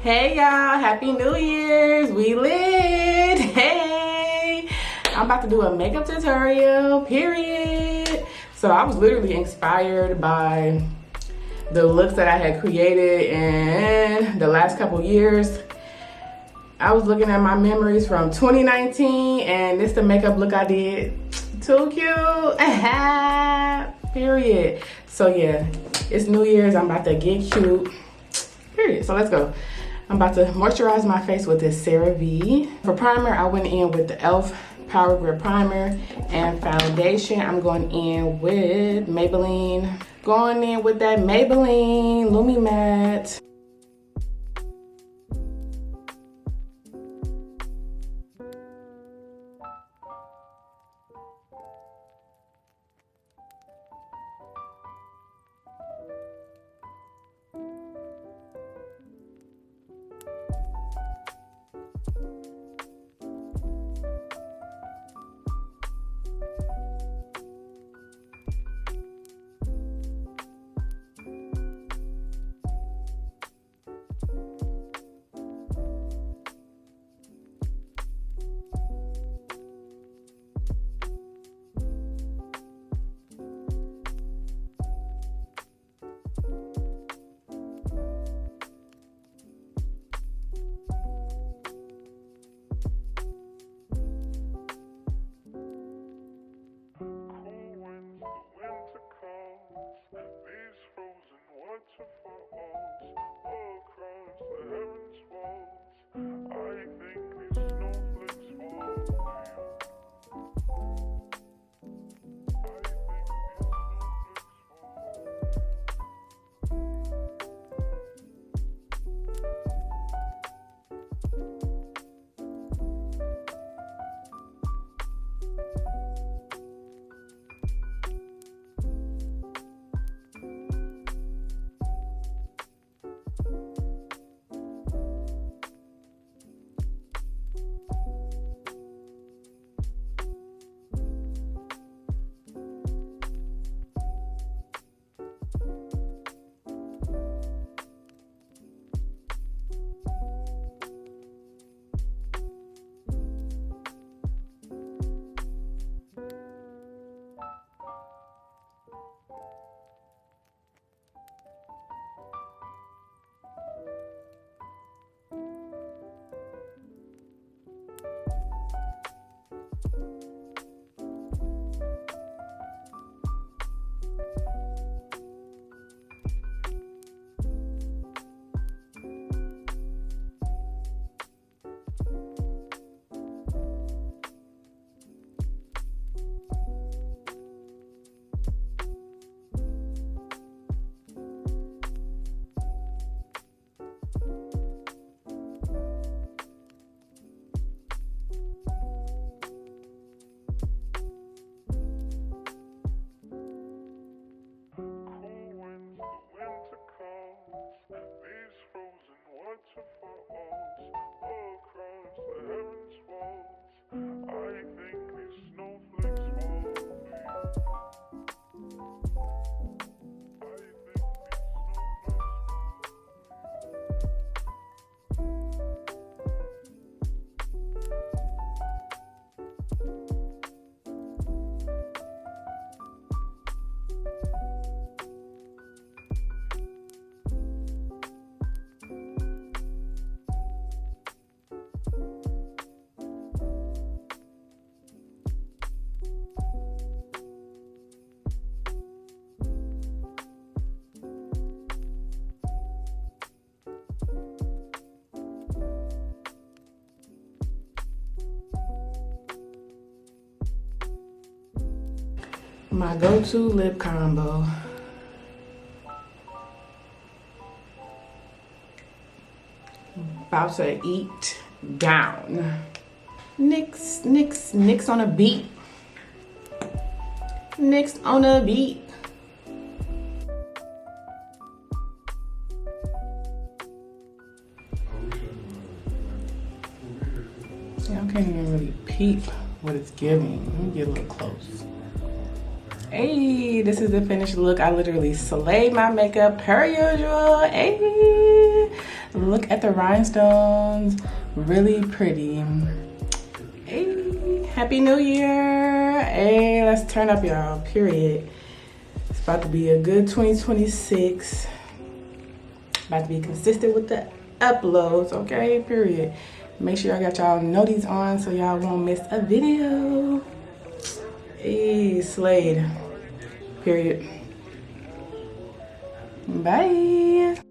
Hey y'all, happy New Year's. We lit. Hey, I'm about to do a makeup tutorial, period. So I was literally inspired by the looks that I had created in the last couple years. I was looking at my memories from 2019 and this the makeup look I did. Too cute. Period. So yeah, it's New Year's. I'm about to get cute. Period. So let's go. I'm about to moisturize my face with this CeraVe. For primer, I went in with the e.l.f. Power Grip Primer, and foundation, I'm going in with Maybelline. Going in with that Maybelline Lumi Matte. My go-to lip combo. About to eat down. Nix, nix, nix on a beat. Nix on a beat. Y'all can't even really peep what it's giving. Let me get a little close. Hey, this is the finished look. I literally slayed my makeup per usual. Hey. Look at the rhinestones, really pretty. Hey, Happy New Year. Hey, let's turn up, y'all, period. It's about to be a good 2026. About to be consistent with the uploads, okay, period. Make sure I got y'all noties on so y'all won't miss a video. Hey, Slade, period. Bye.